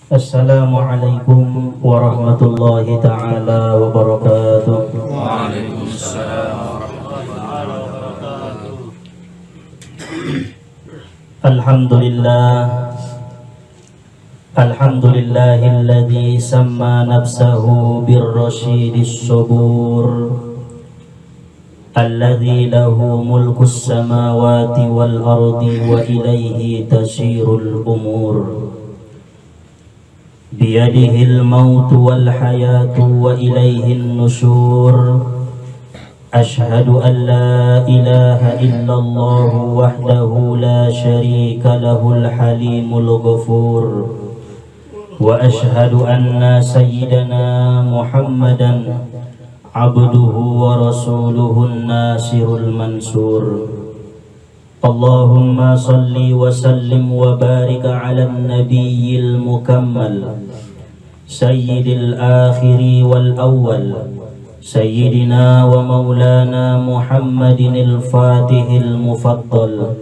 Assalamualaikum warahmatullahi ta'ala wabarakatuh. Waalaikumsalam warahmatullahi wabarakatuh. Alhamdulillahilladzi samma nafsahu birrasyidis subur alladzi lahu mulkus samawati wal ardi wa ilaihi tasirul umur. Biyadihil mautu wal hayatu wa ilaihin nusyur. Ashhadu an la ilaha illallah wahdahu la syarika lahul halimul ghafur. Wa ashhadu anna sayyidana Muhammadan abduhu wa rasuluhun nasirul mansur. Allahumma salli wa sallim wa barik ala nabiyyil mukammal sayyidil akhiri wal awwal sayyidina wa maulana Muhammadinil fatihil mufaddal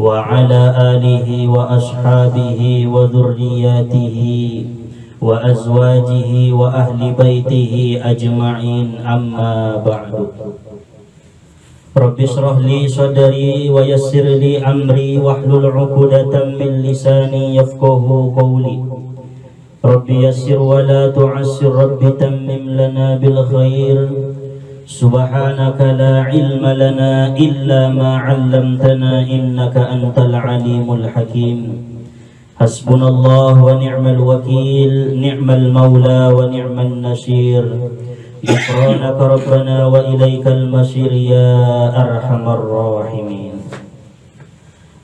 wa ala alihi wa ashabihi wa dhurriyyatihi wa azwajihi wa ahli baitihi ajma'in, amma ba'du. Rabbi shrah li sadri wa yassir li amri wahlul 'uqdatam min lisani yafqahu qawli. Rabbi yassir wa la tu'assir, Rabbi tammim lana bil khair. Subhanaka la ilma lana illa ma 'allamtana innaka antal alimul hakim. Hasbunallah wa ni'mal wakil, ni'mal maula wa ni'man nasir. Ghufranaka rabbana wa ilaikal masir ya arhamar rahimin.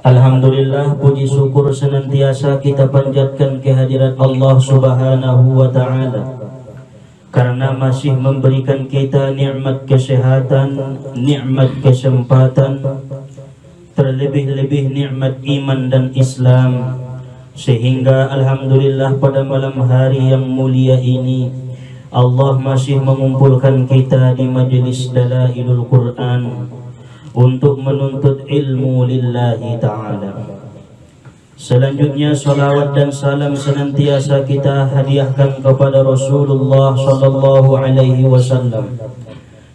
Alhamdulillah, puji syukur senantiasa kita panjatkan kehadirat Allah Subhanahu wa ta'ala, karena masih memberikan kita nikmat kesehatan, nikmat kesempatan, terlebih-lebih nikmat iman dan Islam, sehingga alhamdulillah pada malam hari yang mulia ini Allah masih mengumpulkan kita di majelis Dalailul Quran untuk menuntut ilmu lillahi ta'ala. Selanjutnya salawat dan salam senantiasa kita hadiahkan kepada Rasulullah sallallahu alaihi wasallam,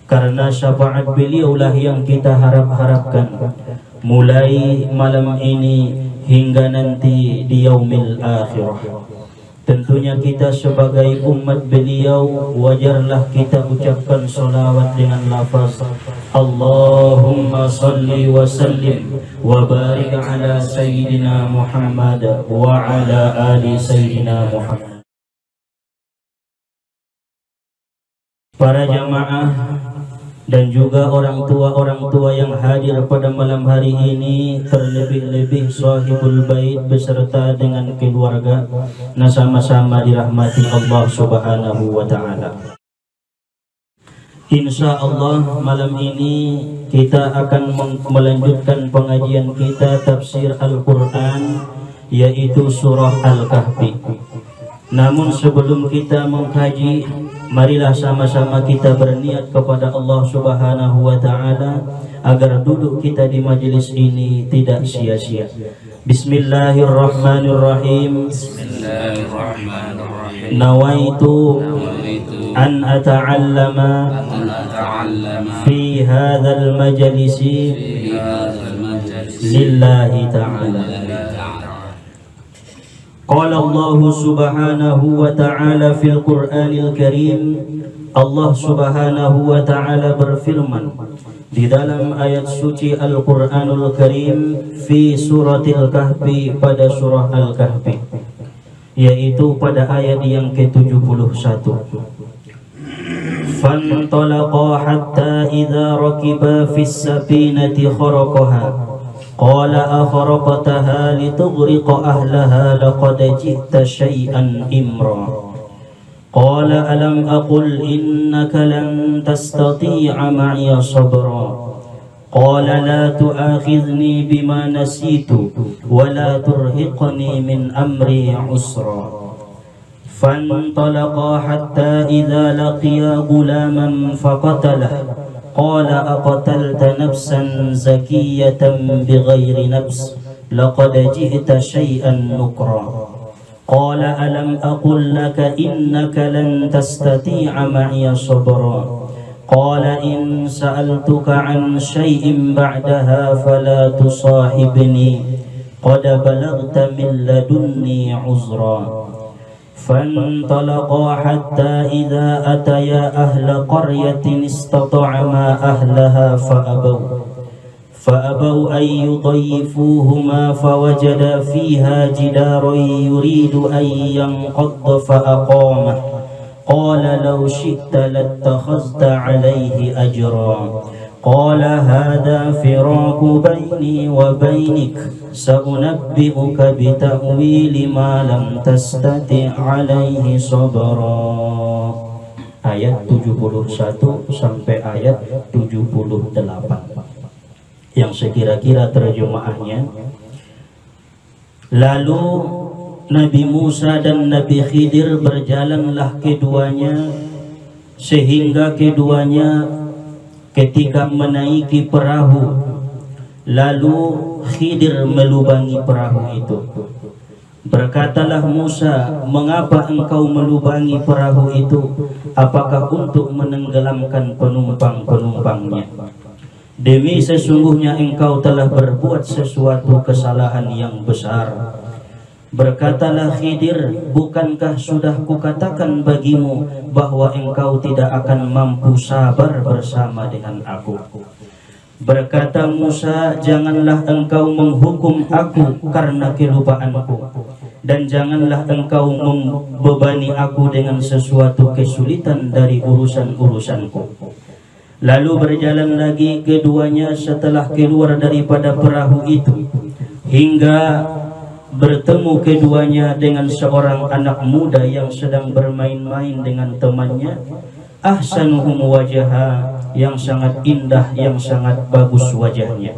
karena syafaat beliaulah yang kita harap-harapkan mulai malam ini hingga nanti di yaumil akhirah. Tentunya kita sebagai umat beliau wajarlah kita ucapkan salawat dengan lafaz Allahumma salli wa sallim wa barik ala sayyidina Muhammad wa ala ali sayyidina Muhammad. Para jamaah dan juga orang tua yang hadir pada malam hari ini, terlebih-lebih sahibul bait beserta dengan keluarga, nah sama-sama dirahmati Allah Subhanahu wa ta'ala. Insya Allah malam ini kita akan melanjutkan pengajian kita tafsir Al-Quran, yaitu surah Al-Kahfi. Namun sebelum kita mengkaji, marilah sama-sama kita berniat kepada Allah Subhanahu wa ta'ala agar duduk kita di majelis ini tidak sia-sia. Bismillahirrahmanirrahim. Bismillahirrahmanirrahim. Nawaitu an ata'allama fi hadzal majlisi lillahi ta'ala. Qala Allah Subhanahu wa ta'ala fil Qur'anil Karim. Allah Subhanahu wa ta'ala berfirman di dalam ayat suci Al-Qur'anul Karim fi suratil Kahfi, pada surah Al-Kahfi, yaitu pada ayat yang ke-71. Fantalaqa hatta idza rakiba fis safinati kharaqaha qala akharaqtaha litughriqa ahlaha laqad ji'ta syai'an imra. Qala alam aqul innaka lan tastati'a ma'iya sabra. Qala la tu'akhidhni bima nasitu wa la turhiqni min amri usra. Fantalaqa hatta idza laqiya gulaman faqatalahu qala aqtalta nafsan zakiyatan bighairi nafs laqad ji'ta syai'an nukra. Qala alam aqul laka innaka lan tastati'a ma'iya sabra. Qala in sa'altuka an syai'in ba'daha fala tusahibni qad balaghta min ladunni 'uzra. فانطلقا حتى إذا أتيا أهل قرية استطعما أهلها فأبوا أن يضيفوهما فوجدا فيها جدارا يريد أن ينقض فأقامه قال لو شئت لاتخذت عليه أجرا قال هذا فراق بيني وبينك سأنبئك بتأويل ما لم تستطع عليه صبرا. Ayat 71 sampai ayat 78 yang sekira-kira terjemahnya, lalu Nabi Musa dan Nabi Khidir berjalanlah keduanya sehingga keduanya ketika menaiki perahu, lalu Khidir melubangi perahu itu. Berkatalah Musa, mengapa engkau melubangi perahu itu? Apakah untuk menenggelamkan penumpang-penumpangnya? Demi sesungguhnya engkau telah berbuat sesuatu kesalahan yang besar. Berkatalah Khidir, bukankah sudah kukatakan bagimu bahwa engkau tidak akan mampu sabar bersama dengan aku? Berkata Musa, janganlah engkau menghukum aku karena kelupaanku, dan janganlah engkau membebani aku dengan sesuatu kesulitan dari urusan-urusanku. Lalu berjalan lagi keduanya setelah keluar daripada perahu itu, hingga bertemu keduanya dengan seorang anak muda yang sedang bermain-main dengan temannya. Ahsanuhum wajaha, yang sangat indah, yang sangat bagus wajahnya.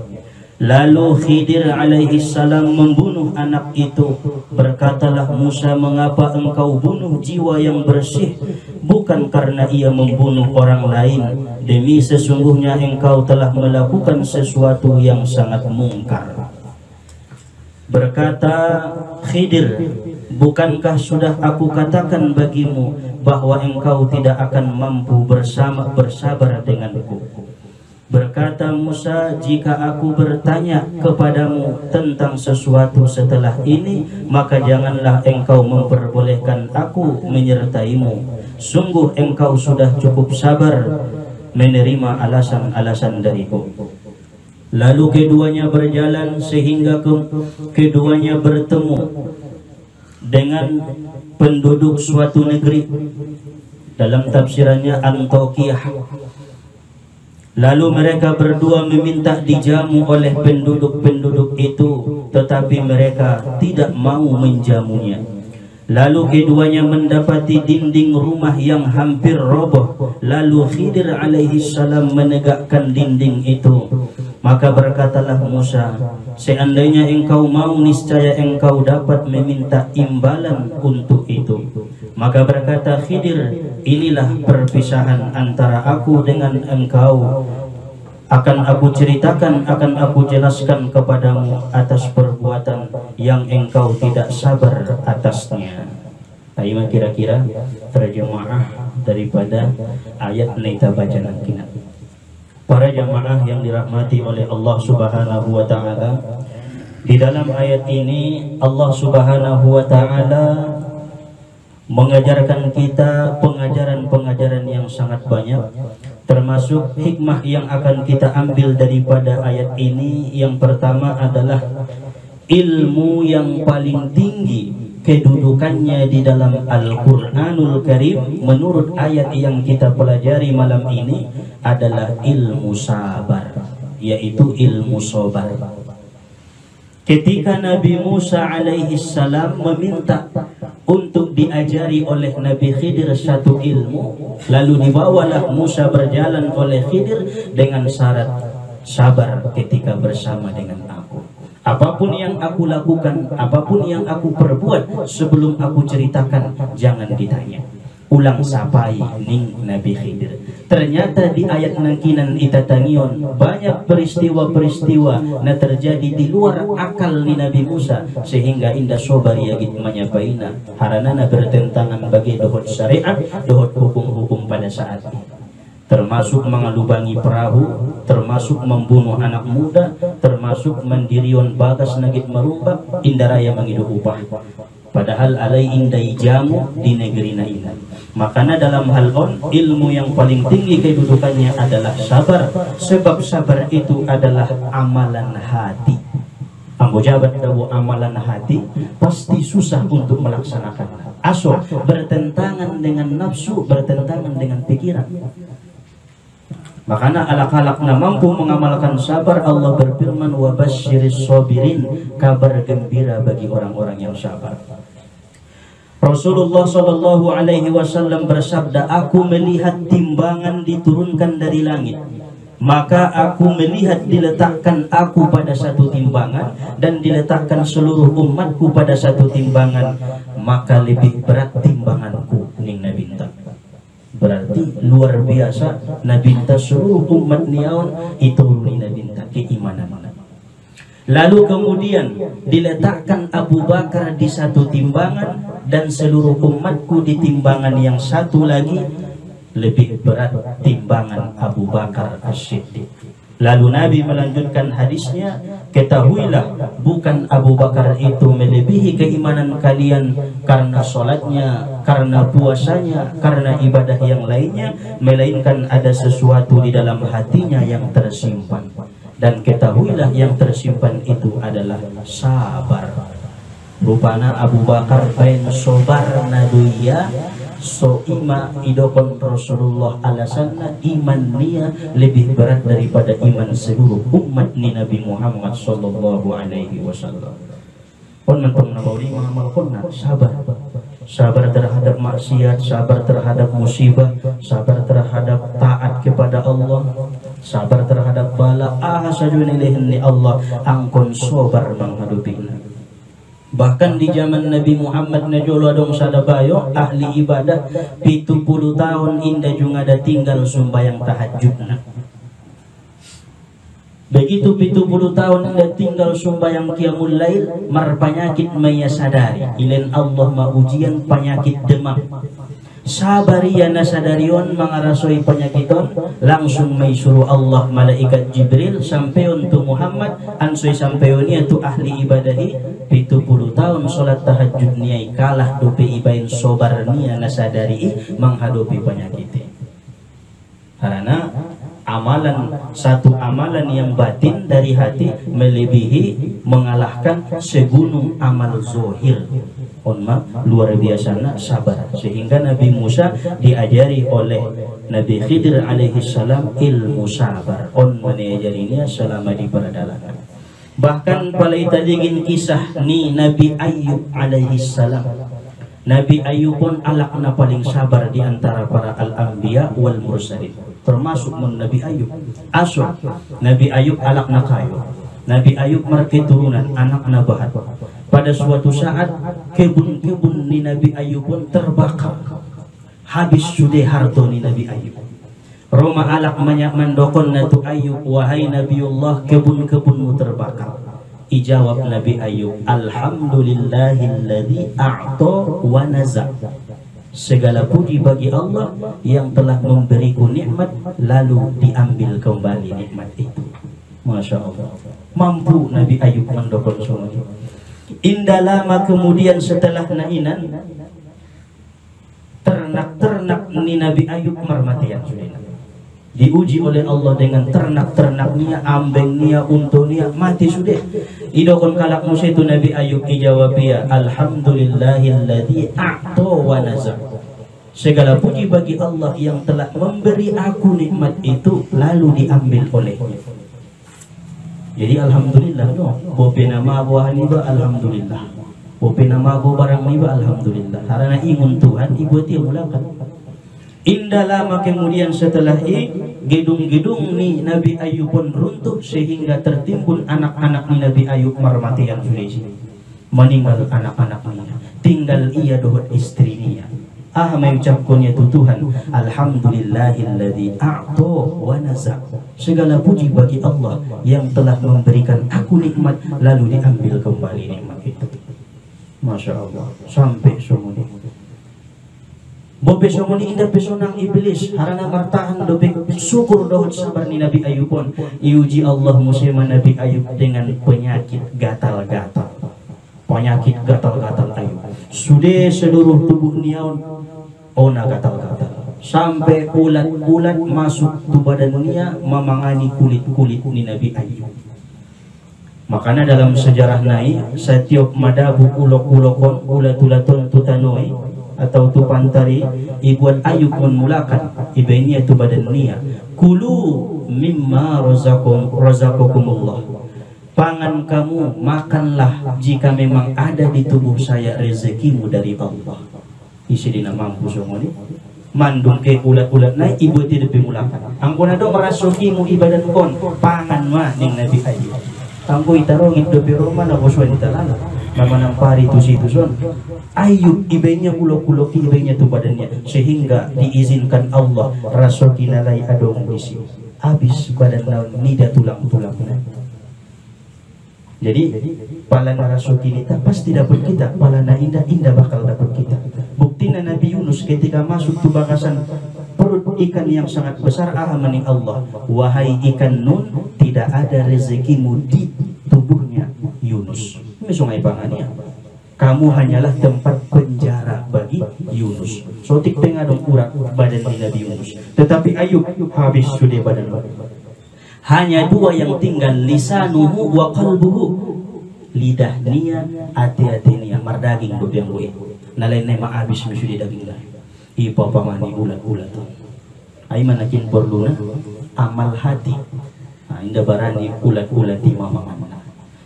Lalu Khidir alaihi salam membunuh anak itu. Berkatalah Musa, mengapa engkau bunuh jiwa yang bersih, bukan karena ia membunuh orang lain? Demi sesungguhnya engkau telah melakukan sesuatu yang sangat mungkar. Berkata Khidir, bukankah sudah aku katakan bagimu bahwa engkau tidak akan mampu bersabar denganku? Berkata Musa, jika aku bertanya kepadamu tentang sesuatu setelah ini, maka janganlah engkau memperbolehkan aku menyertaimu. Sungguh engkau sudah cukup sabar menerima alasan-alasan dariku. Lalu keduanya berjalan sehingga keduanya bertemu dengan penduduk suatu negeri. Dalam tafsirannya Antiokhia. Lalu mereka berdua meminta dijamu oleh penduduk-penduduk itu, tetapi mereka tidak mau menjamunya. Lalu keduanya mendapati dinding rumah yang hampir roboh. Lalu Khidir alaihi salam menegakkan dinding itu. Maka berkatalah Musa, seandainya engkau mau, niscaya engkau dapat meminta imbalan untuk itu. Maka berkata Khidir, inilah perpisahan antara aku dengan engkau. Akan aku ceritakan, akan aku jelaskan kepadamu atas perbuatan yang engkau tidak sabar atasnya. Ayo kira-kira terjemah daripada ayat nita bacaan kita. Para jamaah yang dirahmati oleh Allah Subhanahu wa taala, di dalam ayat ini Allah Subhanahu wa taala mengajarkan kita pengajaran-pengajaran yang sangat banyak, termasuk hikmah yang akan kita ambil daripada ayat ini. Yang pertama adalah ilmu yang paling tinggi kedudukannya di dalam Al-Quranul Karim menurut ayat yang kita pelajari malam ini adalah ilmu sabar, yaitu ilmu sabar. Ketika Nabi Musa alaihi salam meminta untuk diajari oleh Nabi Khidir satu ilmu, lalu dibawalah Musa berjalan oleh Khidir dengan syarat sabar ketika bersama dengan aku. Apapun yang aku lakukan, apapun yang aku perbuat, sebelum aku ceritakan, jangan ditanya. ulang sapai ning Nabi Khidir. Ternyata di ayat nangkinan itatangion banyak peristiwa-peristiwa na terjadi di luar akal ni Nabi Musa, sehingga indah sobar yagit menyapaina haranana bertentangan bagi dohot syariat, dohot hukum-hukum pada saat itu, termasuk mengalubangi perahu, termasuk membunuh anak muda, termasuk mendirion bagas nagit merumbak indaraya mengidu upah, padahal alai indai jamu di negeri nainan. Makanya dalam hal ilmu yang paling tinggi kedudukannya adalah sabar, sebab sabar itu adalah amalan hati. Ambo jabat dawu amalan hati pasti susah untuk melaksanakan. Aso bertentangan dengan nafsu, bertentangan dengan pikiran. Makanya alak-alak na mampu mengamalkan sabar, Allah berfirman wa basyiris sabirin, kabar gembira bagi orang-orang yang sabar. Rasulullah Shallallahu Alaihi Wasallam bersabda, aku melihat timbangan diturunkan dari langit, maka aku melihat diletakkan aku pada satu timbangan dan diletakkan seluruh umatku pada satu timbangan, maka lebih berat timbanganku ning Nabi Inta. Berarti luar biasa Nabi Inta seluruh umat niawan itu ni Nabi Inta keimanan. Lalu kemudian diletakkan Abu Bakar di satu timbangan dan seluruh umatku di timbangan yang satu lagi, lebih berat timbangan Abu Bakar As-Siddiq. Lalu Nabi melanjutkan hadisnya, ketahuilah bukan Abu Bakar itu melebihi keimanan kalian karena sholatnya, karena puasanya, karena ibadah yang lainnya, melainkan ada sesuatu di dalam hatinya yang tersimpan. Dan ketahuilah yang tersimpan itu adalah sabar. Rupana Abu Bakar bain sobar naduya so ima idokon Rasulullah alasanna iman nia lebih berat daripada iman seluruh umat ni Nabi Muhammad sallallahu alaihi wasallam. Pun mentong nabawi mengamal kunna sabar. Sabar terhadap maksiat, sabar terhadap musibah, sabar terhadap taat kepada Allah, sabar terhadap bala ahasajun ilaihi Allah, angkon sabar menghadapinya. Bahkan di zaman Nabi Muhammad najolo adong sadabayo ahli ibadah 70 tahun indah juga ada tinggal sumbayang tahajudna. Begitu 70 tahun indah tinggal sumbayang qiyamul lail, mar penyakit maya sadari ilen Allah ma ujian penyakit demam. Sabariana sadarion mangarasoi penyakiton, langsung may suruh Allah malaikat Jibril sampai untuk Muhammad ansoi sampainya tu ahli ibadahi 70 tahun solat tahajud niai kalah dupi ibain sobar nia nasadari menghadapi penyakit. Karena amalan satu amalan yang batin dari hati melebihi mengalahkan segunung amal zohir. Luar biasa sabar, sehingga Nabi Musa diajari oleh Nabi Khidir alaihi salam ilmu sabar menajarinya selama di perjalanan. Bahkan pada itajingin kisah ni Nabi Ayub alaihi salam. Nabi Ayub pun alakna paling sabar di antara para al-anbiya wal mursalin, termasuk Nabi Ayub. Asul Nabi Ayub alakna kayu. Nabi Ayub merketurunan anak nabahat. Pada suatu saat kebun-kebun ni Nabi Ayub pun terbakar. Habis sudah harta ni Nabi Ayub. Roma alak mendokon natu Ayub, wahai Nabiullah, kebun-kebunmu terbakar. Ijawab Nabi Ayub, alhamdulillahilladzi a'ta wa naza. Segala puji bagi Allah yang telah memberiku nikmat lalu diambil kembali nikmat itu. Masya Allah. Mampu Nabi Ayub mendokon semua. Indah lama kemudian setelah nainan, ternak-ternak ni Nabi Ayub mermatian sudah. Diuji oleh Allah dengan ternak-ternaknya, ambengnya, untunya mati sudah. Idokon kalak musa itu Nabi Ayub ijawab ya, alhamdulillahilladzi a'ta wa naza. Segala puji bagi Allah yang telah memberi aku nikmat itu lalu diambil olehnya. Jadi alhamdulillah no. Bope nama buah ini ba alhamdulillah. Bope nama go barang ini ba alhamdulillah. Karena ingun Tuhan ibu dia mulakan. Indah lama kemudian setelah gedung-gedung ni Nabi Ayub pun runtuh sehingga tertimbun anak-anak ni Nabi Ayub marmatian sudah meninggal anak-anaknya. Tinggal ia dohot istrinya. mengucapkannya itu Tuhan, alhamdulillahilladzi a'ta wa naza. Segala puji bagi Allah yang telah memberikan aku nikmat lalu diambil kembali nikmat itu. Masya Allah. Sampai semua ini. Bobe semua ini indah pesonang iblis harana martahan dobe syukur dohut sabar ni Nabi Ayub pun iuji Allah musima Nabi Ayub dengan penyakit gatal-gatal. Penyakit gatal-gatal Ayub. Sudah seluruh tubuh niaun ona gatal-gatal. Sampai ulat-ulat masuk ke badan nia memangani kulit-kulit ni Nabi Ayub. Makanya dalam sejarah naik setiap madabu ulok-ulokon ulat-ulaton tutanoi atau tu pantari ibuan Ayub memulakan ibainya tu badan nia kulu mimma razaqakumullah, pangan kamu makanlah jika memang ada di tubuh saya rezekimu dari Allah. Isi dina mampu semua ni mandung ke ulat-ulat naik ibu tidak pemulakan angkon ada merasukimu ibadan kon pangan mah ning Nabi Ayub angko itarong itu biroma na boswan italala nama nampari tu situ son Ayub ibainya kulok-kulok ibainya tu badannya sehingga diizinkan Allah rasuki nalai adong di sini habis badan naun nida tulang-tulangnya. Jadi palana rasuki kita pasti dapat kita, palana indah bakal dapat kita. Buktinya Nabi Yunus ketika masuk tu bakasan perut ikan yang sangat besar ahamani Allah, wahai ikan nun, tidak ada rezekimu di tubuhnya Yunus. Ini sungai pangannya. Kamu hanyalah tempat penjara bagi Yunus. Sotik pengadong urat badan Nabi Yunus. Tetapi Ayub habis sudah badan. Hanya dua yang tinggal, lisanuhu wa qalbuhu. Lidah nia, hati-hati nia, mardaging bebiang gue. Nalain ma habis mesti daging dah. Ipa pamani ulat-ulat. Ai manakin perluna amal hati. Indah barani ulat-ulat di mama.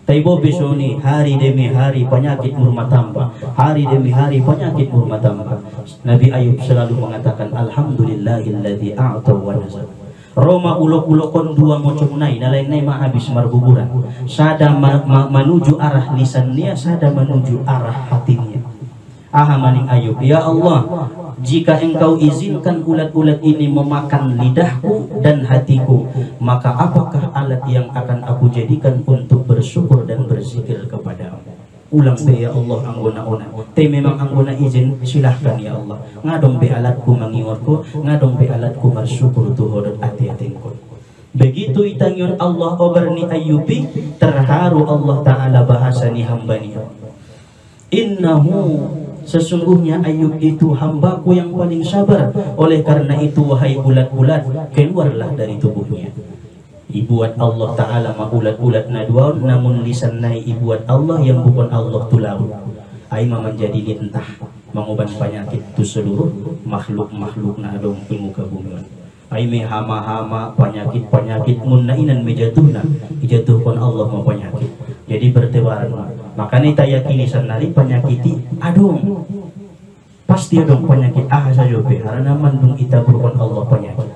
Taibo besoni hari demi hari penyakit murma tambah. Hari demi hari penyakit murma tambah. Nabi Ayub selalu mengatakan alhamdulillahilladzi a'ta wa nazar. Roma ulok-ulokon dua mocong nai nalain nai ma habis marbuburan. Sada menuju arah lisannya, sada menuju arah hatinya. Maning Ayub, ya Allah, jika engkau izinkan ulat-ulat ini memakan lidahku dan hatiku, maka apakah alat yang akan aku jadikan untuk bersyukur dan berzikir kepadamu? Ulang be ya Allah anggona-ona. Te memang anggona izin silahkan ya Allah. Ngadong be alatku mangingorku, ngadong be alatku bersyukur tu hodot ati-atingku. Begitu itangyon Allah obarni Ayyubi, terharu Allah Ta'ala bahasani hambani. Innahu, sesungguhnya Ayub itu hambaku yang paling sabar. Oleh karena itu wahai ulat-ulat, keluarlah dari tubuhnya. Ibuat Allah Ta'ala ma ulat-ulat naduaun, namun lisan nai ibuat Allah yang bukan Allah tulau. Aima menjadi lintah menguban penyakit tu seluruh makhluk-makhluk na adong di muka bumi. Aime hama-hama penyakit-penyakit munnainan mejatuhna dijatuhkan Allah ma penyakit. Jadi bertebaran. Makanya tayakini sanari penyakiti adong. Pasti adong penyakit saja be karena mandung ita bukan Allah penyakit.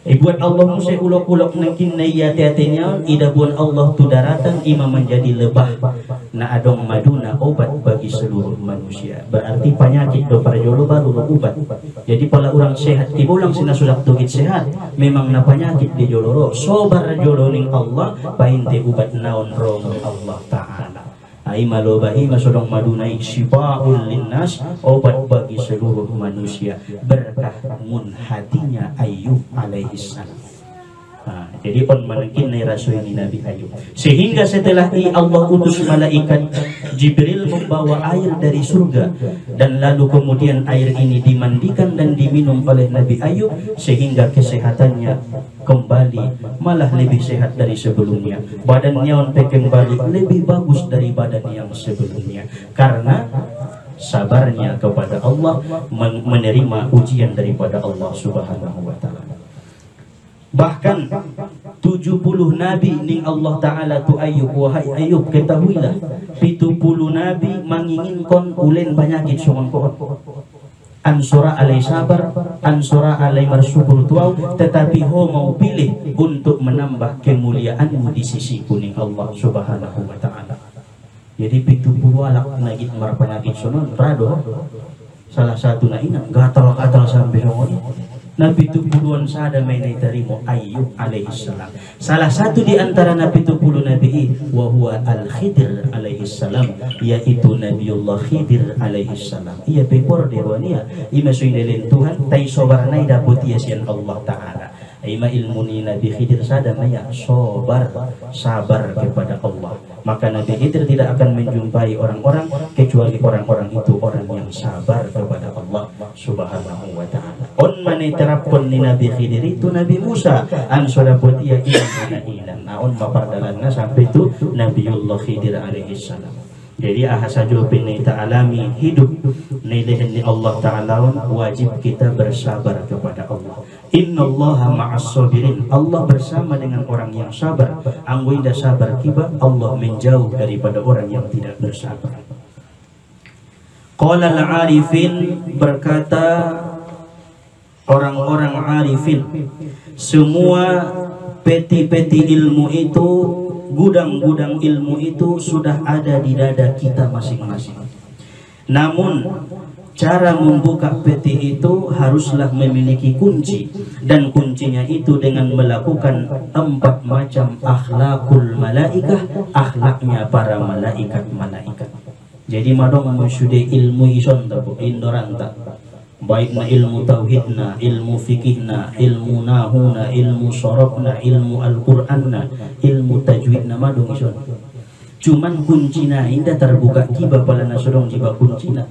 Buat Allah musai ulok-ulok nakin nayati-atinya idabuan Allah tu daratan ima menjadi lebah na adong maduna obat bagi seluruh manusia. Berarti penyakit do parjolo baru obat. Jadi pala orang sehat tiba ulang sina sudah tugit sehat memang na penyakit di joloro sobar jolo ning Allah painte ubat naon rong Allah Ta'ala. Ai malobahi masodong madunai syifaul linnas, obat bagi seluruh manusia, berkah mun hatinya Ayub alaihissalam. Jadi on manakin nai rasul ini Nabi Ayub. Sehingga setelah Allah utus malaikat Jibril membawa air dari surga, dan lalu kemudian air ini dimandikan dan diminum oleh Nabi Ayub sehingga kesehatannya kembali malah lebih sehat dari sebelumnya. Badannya ontek kembali lebih bagus dari badan yang sebelumnya karena sabarnya kepada Allah, menerima ujian daripada Allah Subhanahu wa Ta'ala. Bahkan 70 nabi ning Allah Ta'ala tu Ayub, wahai Ayub ketahuilah 70 nabi menginginkan ulen penyakit sumangkon. Ansura alai sabar, ansura alai bersyukur tuau, tetapi ho mau pilih untuk menambah kemuliaanmu di sisi kuning Allah Subhanahu wa Ta'ala. Jadi 70 alak nagit mar penyakit sonon rado Salah satu na ina gatal-gatal sampai ngoni. Nabi tu puluhan sada mainai tarimo Ayub alaihissalam. Salah satu di antara Nabi tu puluh Nabi wa huwa al-Khidir alaihissalam, yaitu Nabiullah Khidir alaihissalam. Ia pepor dewania ima suinelen Tuhan tai sobarnai dapat yasian Allah taala. Ima ilmu ni Nabi Khidir sada maya sabar kepada Allah. Maka Nabi Khidir tidak akan menjumpai orang-orang kecuali orang-orang itu orang yang sabar kepada Allah Subhanahu wa taala. On mane terapkan ni Nabi Khidir itu Nabi Musa an sodapot ia ilan naon mapardalanna sampai itu Nabiullah Khidir alaihissalam. Jadi saja penita alami hidup nilaihan ni Allah Ta'ala wajib kita bersabar kepada Allah. Innallaha ma'as sabirin. Allah bersama dengan orang yang sabar. Anggo indah sabar kiba Allah menjauh daripada orang yang tidak bersabar. Qala al-arifin, berkata orang-orang arifin, semua peti-peti ilmu itu, gudang-gudang ilmu itu sudah ada di dada kita masing-masing. Namun cara membuka peti itu haruslah memiliki kunci, dan kuncinya itu dengan melakukan 4 macam akhlakul malaikah, akhlaknya para malaikat-malaikat. Jadi madong mensyude ilmu ison tabu indoranta, baik na ilmu tauhidna, ilmu fikihna, ilmu nahuna, ilmu sorobna, ilmu Al-Qur'anna, ilmu tajwidna madong ison. Cuman kuncina indah terbuka kiba pala nasodong jiba kuncina.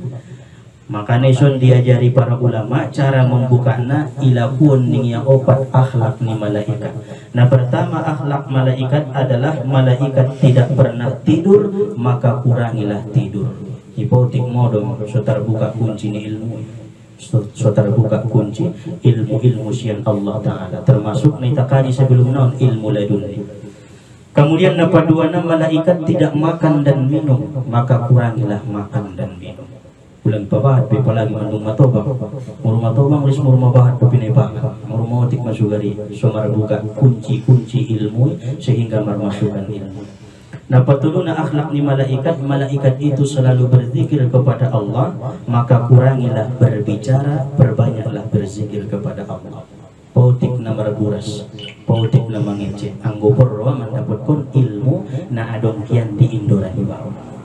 Maka ison diajari para ulama cara membukana ilakun ning yang 4 akhlak ni malaikat. Nah, pertama akhlak malaikat adalah malaikat tidak pernah tidur, maka kurangilah tidur. Hipotik modom so terbuka kunci ni ilmu. So terbuka kunci ilmu sian Allah Ta'ala, termasuk ni takani sebelum naon ilmu laduni. Kemudian napa duana malaikat tidak makan dan minum, maka kurangilah makan dan minum. Bulan pabahat pe palagi mandung matobang murma tobang ris murma bahat pe banget murma otik masugari so marbuka kunci-kunci ilmu sehingga marmasukan ilmu. Nah, patuluna akhlak ni malaikat itu selalu berzikir kepada Allah, maka kurangilah berbicara, perbanyaklah berzikir kepada Allah. Pautik na marburas, pautik na mangece, anggo porwa mendapatkan ilmu na adong kian di Indorani bawah.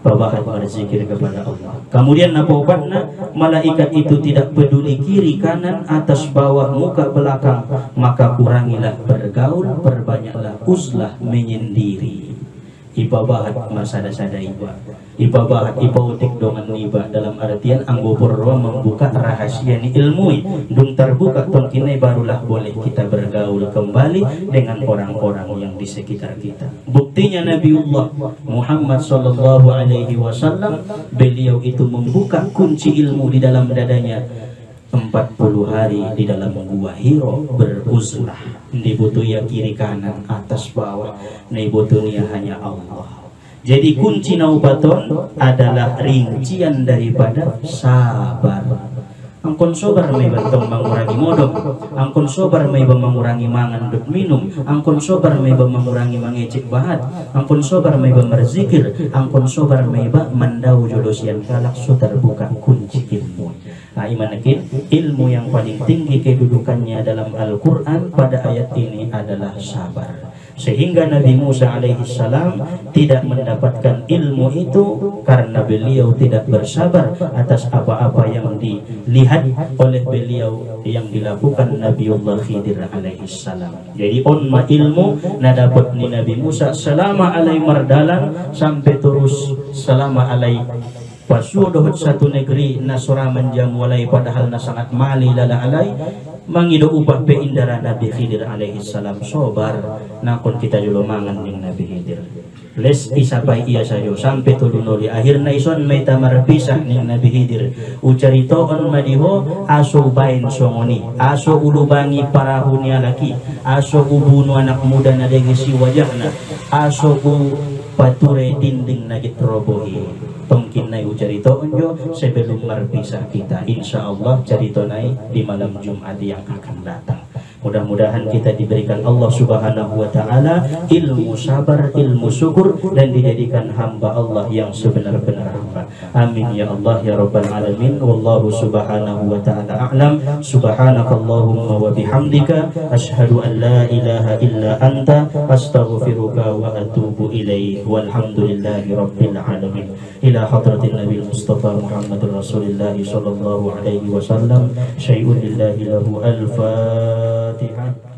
Babakan berzikir kepada Allah. Kemudian napobatna malaikat itu tidak peduli kiri kanan atas bawah muka belakang, maka kurangilah bergaul, perbanyaklah uzlah menyendiri. Ibabahat masada-sada ibabahat ibautik dongan niba dalam artian anggo porwa membuka rahasia ni ilmu dung terbuka tongkinai barulah boleh kita bergaul kembali dengan orang-orang yang di sekitar kita. Buktinya Nabiullah Muhammad sallallahu alaihi wasallam, beliau itu membuka kunci ilmu di dalam dadanya 40 hari di dalam gua Hiro beruzlah. Dibutuhnya kiri kanan atas bawah, dibutuhnya hanya Allah. Jadi kunci naubaton adalah rincian daripada sabar. Angkon sobar may bantong mengurangi modom, angkon sobar may mengurangi mangan dut minum, angkon sobar may mengurangi mangecek bahat, angkon sobar may berzikir, angkon sobar may mandau jodosian kalak so terbuka kunci ilmu. Nah, imanakin ilmu yang paling tinggi kedudukannya dalam Al-Quran pada ayat ini adalah sabar. Sehingga Nabi Musa alaihissalam tidak mendapatkan ilmu itu karena beliau tidak bersabar atas apa-apa yang dilihat oleh beliau yang dilakukan Nabiullah Khidir alaihissalam. Jadi onma ilmu na dapat ni Nabi Musa selama alai mardalan sampai terus selama alai pasudohot satu negeri nasura menjamulai padahal na sangat mali lala alai mangido upah pe indara Nabi Khidir alaihissalam sobar nakon kita dulu mangan ning Nabi Khidir les isabay iya sayo sampai tulunoli akhirna ison may tamar pisah ning Nabi Khidir ucaritoon madiho aso bain songoni aso ulubangi parahunya laki aso ubuno anak muda na degesi wajahna aso pature dinding nagit robohi tongkin nai ucarito onjo sebelum marpisah kita. Insya Allah carito nai di malam Jumat yang akan datang. Mudah-mudahan kita diberikan Allah Subhanahu wa Ta'ala ilmu sabar, ilmu syukur, dan dijadikan hamba Allah yang sebenar-benar hamba. barokah. Amin ya Allah ya rabbal alamin. Wallahu subhanahu wa ta'ala a'lam. Subhanakallahumma wa bihamdika asyhadu an la ilaha illa anta astaghfiruka wa atubu ilaik. Walhamdulillahi rabbil alamin. Ila hadratin Nabi Mustafa Muhammadur Rasulillah sallallahu alaihi wasallam. Syai'un lillahi lahu al-Fatihah.